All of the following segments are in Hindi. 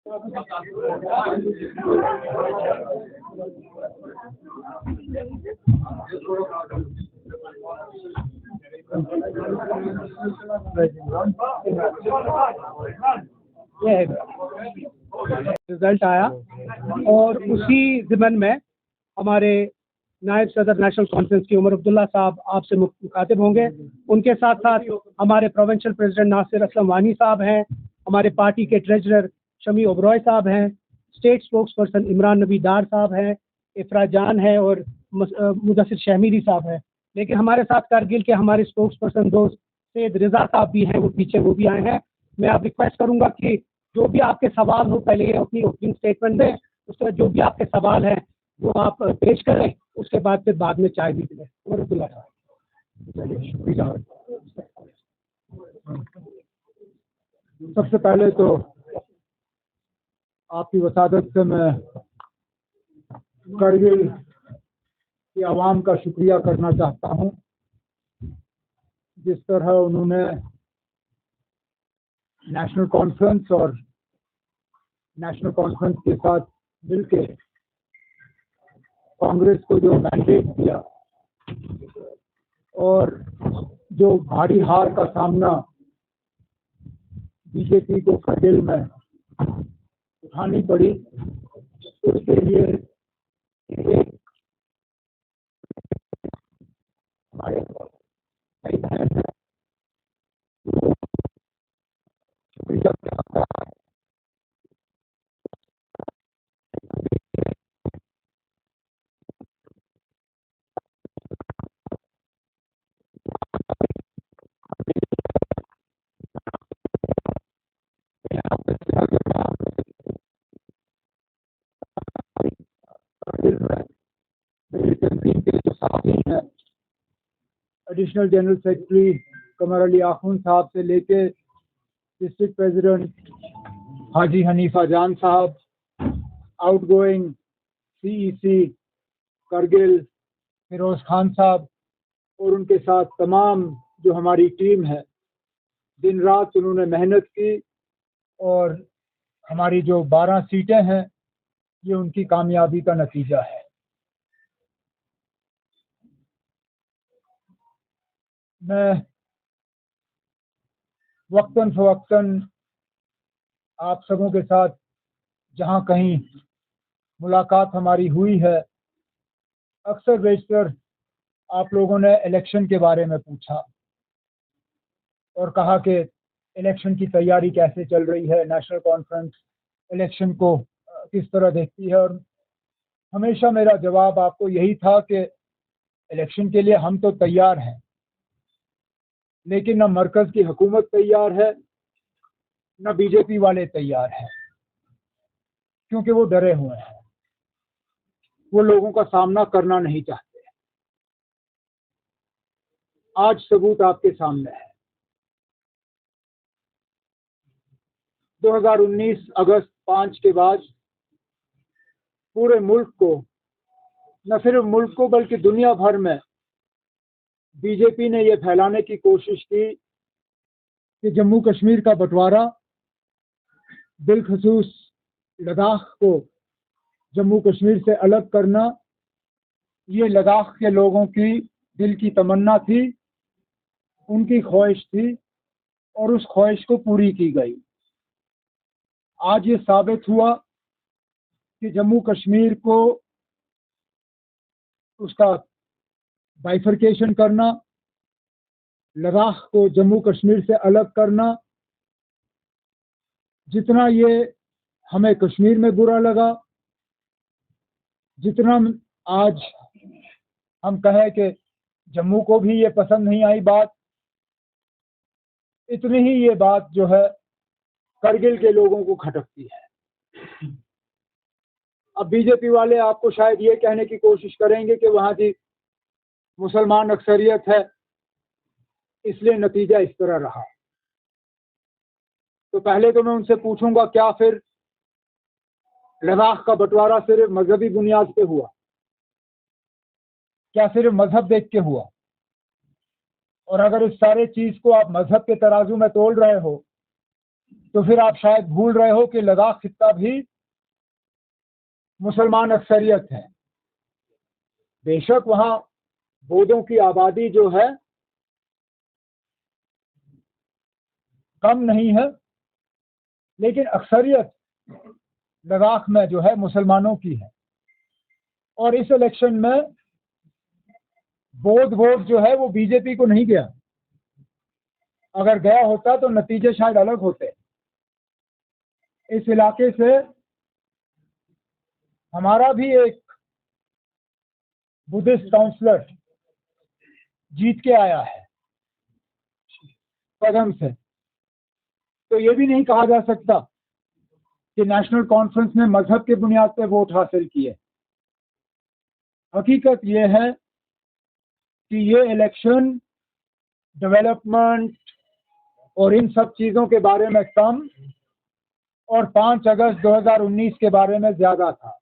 रिजल्ट आया और उसी ज़िमन में हमारे नायब सदर नेशनल कॉन्फ्रेंस की उमर अब्दुल्ला साहब आपसे मुखातिब होंगे। उनके साथ साथ हमारे प्रोविंशियल प्रेसिडेंट नासिर असलम वानी साहब हैं, हमारे पार्टी के ट्रेजरर शमी ओबरॉय साहब हैं, स्टेट स्पोक्स पर्सन इमरान नबी डार साहब हैं, इफ्रा जान है और मुदस्सिर शहमीरी साहब हैं। लेकिन हमारे साथ कारगिल के हमारे स्पोक्स पर्सन दोस्त सैयद रिजा साहब भी हैं, वो पीछे वो भी आए हैं। मैं आप रिक्वेस्ट करूंगा कि जो भी आपके सवाल हो पहले अपनी ओपनिंग स्टेटमेंट दें, उसके बाद जो भी आपके सवाल हैं वो आप पेश करें, उसके बाद फिर बाद में चाय भी पिलें। सबसे पहले तो आपकी वसादत से मैं कारगिल की आवाम का शुक्रिया करना चाहता हूं, जिस तरह उन्होंने नेशनल कॉन्फ्रेंस और नेशनल कॉन्फ्रेंस के साथ मिलकर कांग्रेस को जो मैंडेट दिया और जो भारी हार का सामना बीजेपी को कारगिल में उठानी पड़ी, उसके लिए हमारे कई बहन हैं एडिशनल जनरल सेक्रेटरी कमर अली आखून साहब से लेके डिस्ट्रिक्ट प्रेसिडेंट हाजी हनीफा जान साहब, आउटगोइंग सीईसी कारगिल फिरोज खान साहब और उनके साथ तमाम जो हमारी टीम है, दिन रात उन्होंने मेहनत की और हमारी जो 12 सीटें हैं ये उनकी कामयाबी का नतीजा है। मैं वक्तन फवक्तन आप सबों के साथ जहां कहीं मुलाकात हमारी हुई है, अक्सर बेशतर आप लोगों ने इलेक्शन के बारे में पूछा और कहा कि इलेक्शन की तैयारी कैसे चल रही है, नेशनल कॉन्फ्रेंस इलेक्शन को किस तरह देखती है। और हमेशा मेरा जवाब आपको यही था कि इलेक्शन के लिए हम तो तैयार हैं, लेकिन न मरकज की हुकूमत तैयार है, न बीजेपी वाले तैयार हैं, क्योंकि वो डरे हुए हैं, वो लोगों का सामना करना नहीं चाहते। आज सबूत आपके सामने है। 2019 अगस्त 5 के बाद पूरे मुल्क को, न सिर्फ मुल्क को बल्कि दुनिया भर में बीजेपी ने यह फैलाने की कोशिश की कि जम्मू कश्मीर का बंटवारा, बिलखसूस लद्दाख को जम्मू कश्मीर से अलग करना, ये लद्दाख के लोगों की दिल की तमन्ना थी, उनकी ख्वाहिश थी और उस ख्वाहिश को पूरी की गई। आज ये साबित हुआ कि जम्मू कश्मीर को उसका बाइफरकेशन करना, लद्दाख को जम्मू कश्मीर से अलग करना, जितना ये हमें कश्मीर में बुरा लगा, जितना आज हम कहें कि जम्मू को भी ये पसंद नहीं आई बात, इतनी ही ये बात जो है कारगिल के लोगों को खटकती है। अब बीजेपी वाले आपको शायद ये कहने की कोशिश करेंगे कि वहां की मुसलमान अक्सरियत है, इसलिए नतीजा इस तरह रहा। तो पहले तो मैं उनसे पूछूंगा, क्या फिर लद्दाख का बंटवारा सिर्फ मजहबी बुनियाद पे हुआ? क्या सिर्फ मजहब देख के हुआ? और अगर इस सारे चीज को आप मजहब के तराजू में तोल रहे हो, तो फिर आप शायद भूल रहे हो कि लद्दाख खित्ता भी मुसलमान अक्सरियत है। बेशक वहां बोधों की आबादी जो है कम नहीं है, लेकिन अक्सरियत लद्दाख में जो है मुसलमानों की है। और इस इलेक्शन में बौद्ध वोट जो है वो बीजेपी को नहीं गया। अगर गया होता तो नतीजे शायद अलग होते। इस इलाके से हमारा भी एक बुद्धिस्ट काउंसलर जीत के आया है पदम से। तो ये भी नहीं कहा जा सकता कि नेशनल कॉन्फ्रेंस ने मजहब के बुनियाद पर वोट हासिल किए। हकीकत ये है कि ये इलेक्शन डेवलपमेंट और इन सब चीजों के बारे में कम और 5 अगस्त 2019 के बारे में ज्यादा था।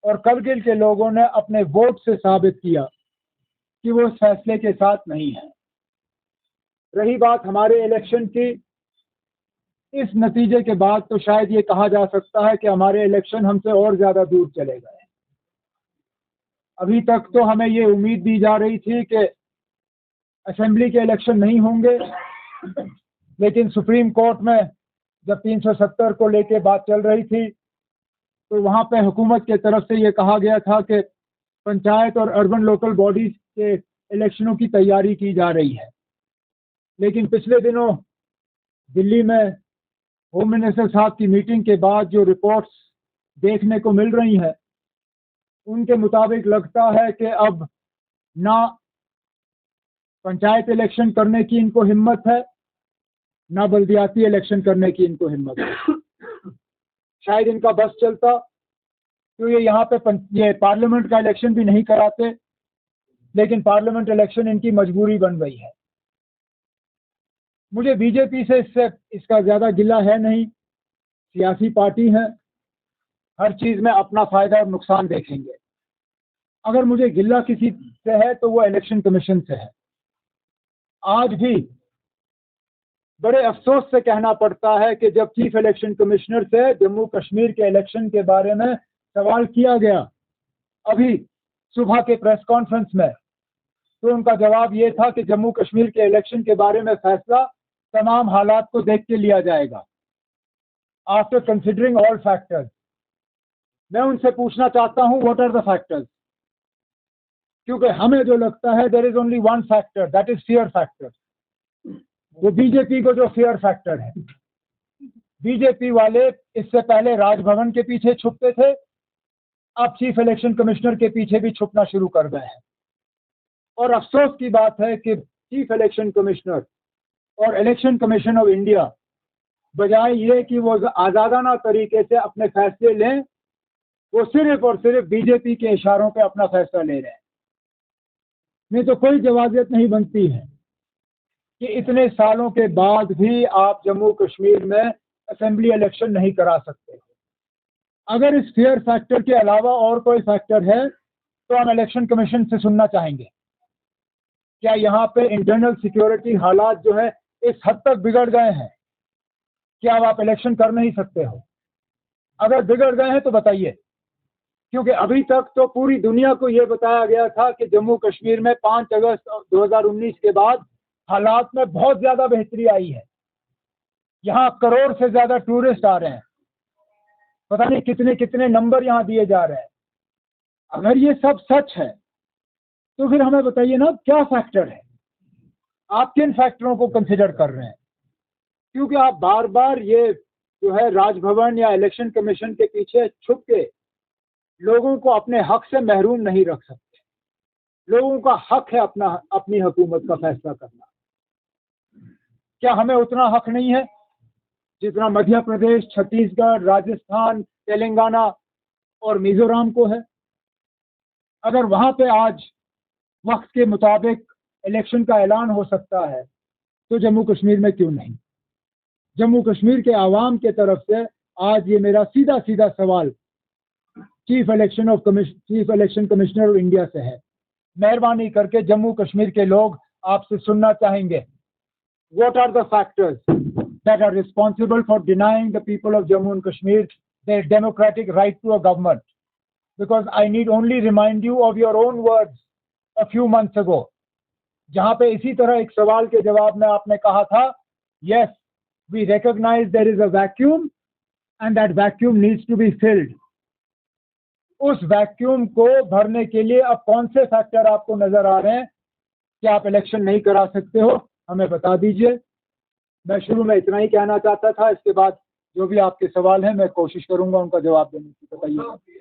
और करगिल के लोगों ने अपने वोट से साबित किया कि वो इस फैसले के साथ नहीं है। रही बात हमारे इलेक्शन की, इस नतीजे के बाद तो शायद ये कहा जा सकता है कि हमारे इलेक्शन हमसे और ज्यादा दूर चले गए। अभी तक तो हमें ये उम्मीद दी जा रही थी कि असेंबली के इलेक्शन नहीं होंगे, लेकिन सुप्रीम कोर्ट में जब 370 को लेके बात चल रही थी तो वहां पे हुकूमत के तरफ से ये कहा गया था कि पंचायत और अर्बन लोकल बॉडीज के इलेक्शनों की तैयारी की जा रही है। लेकिन पिछले दिनों दिल्ली में होम मिनिस्टर साहब की मीटिंग के बाद जो रिपोर्ट्स देखने को मिल रही हैं, उनके मुताबिक लगता है कि अब ना पंचायत इलेक्शन करने की इनको हिम्मत है, ना बल्दियाती इलेक्शन करने की इनको हिम्मत है। शायद इनका बस चलता तो ये यहाँ पे ये पार्लियामेंट का इलेक्शन भी नहीं कराते, लेकिन पार्लियामेंट इलेक्शन इनकी मजबूरी बन गई है। मुझे बीजेपी से इसका ज्यादा गिला है नहीं। सियासी पार्टी है, हर चीज में अपना फायदा और नुकसान देखेंगे। अगर मुझे गिला किसी से है तो वो इलेक्शन कमीशन से है। आज भी बड़े अफसोस से कहना पड़ता है कि जब चीफ इलेक्शन कमिश्नर से जम्मू कश्मीर के इलेक्शन के बारे में सवाल किया गया अभी सुबह के प्रेस कॉन्फ्रेंस में, तो उनका जवाब ये था कि जम्मू कश्मीर के इलेक्शन के बारे में फैसला तमाम हालात को देख के लिया जाएगा, आफ्टर कंसिडरिंग ऑल फैक्टर्स। मैं उनसे पूछना चाहता हूं, व्हाट आर द फैक्टर्स? क्योंकि हमें जो लगता है there is only one factor, that is fear factor. वो बीजेपी को जो फियर फैक्टर है, बीजेपी वाले इससे पहले राजभवन के पीछे छुपते थे, अब चीफ इलेक्शन कमिश्नर के पीछे भी छुपना शुरू कर गए हैं। और अफसोस की बात है कि चीफ इलेक्शन कमिश्नर और इलेक्शन कमीशन ऑफ इंडिया बजाय ये कि वो आजादाना तरीके से अपने फैसले लें, वो सिर्फ और सिर्फ बीजेपी के इशारों पे अपना फैसला ले रहे हैं। नहीं तो कोई जवाजियत नहीं बनती है कि इतने सालों के बाद भी आप जम्मू कश्मीर में असेंबली इलेक्शन नहीं करा सकते। अगर इस फेयर फैक्टर के अलावा और कोई फैक्टर है तो हम इलेक्शन कमीशन से सुनना चाहेंगे। क्या यहाँ पे इंटरनल सिक्योरिटी हालात जो है इस हद तक बिगड़ गए हैं कि अब आप इलेक्शन कर नहीं सकते हो? अगर बिगड़ गए हैं तो बताइए, क्योंकि अभी तक तो पूरी दुनिया को यह बताया गया था कि जम्मू कश्मीर में 5 अगस्त 2019 के बाद हालात में बहुत ज्यादा बेहतरी आई है। यहाँ करोड़ से ज्यादा टूरिस्ट आ रहे हैं, पता नहीं कितने कितने नंबर यहाँ दिए जा रहे हैं। अगर ये सब सच है तो फिर हमें बताइए ना, क्या फैक्टर है? आप किन फैक्टरों को कंसिडर कर रहे हैं? क्योंकि आप बार बार ये जो है राजभवन या इलेक्शन कमीशन के पीछे छुप के लोगों को अपने हक से महरूम नहीं रख सकते। लोगों का हक है अपनी हुकूमत का फैसला करना। क्या हमें उतना हक नहीं है जितना मध्य प्रदेश, छत्तीसगढ़, राजस्थान, तेलंगाना और मिजोरम को है? अगर वहां पे आज वक्त के मुताबिक इलेक्शन का ऐलान हो सकता है तो जम्मू कश्मीर में क्यों नहीं? जम्मू कश्मीर के आवाम के तरफ से आज ये मेरा सीधा सीधा सवाल chief election commissioner of India से है। मेहरबानी करके जम्मू कश्मीर के लोग आपसे सुनना चाहेंगे, what are the factors that are responsible for denying the people of Jammu and Kashmir their democratic right to a government. Because I need only remind you of your own words a few months ago, जहां पे इसी तरह एक सवाल के जवाब में आपने कहा था, yes, we recognize there is a vacuum and that vacuum needs to be filled. उस वैक्यूम को भरने के लिए अब कौन से फैक्टर आपको नजर आ रहे हैं कि आप इलेक्शन नहीं करा सकते हो, हमें बता दीजिए। मैं शुरू में इतना ही कहना चाहता था, इसके बाद जो भी आपके सवाल हैं मैं कोशिश करूंगा उनका जवाब देने की। बताइए।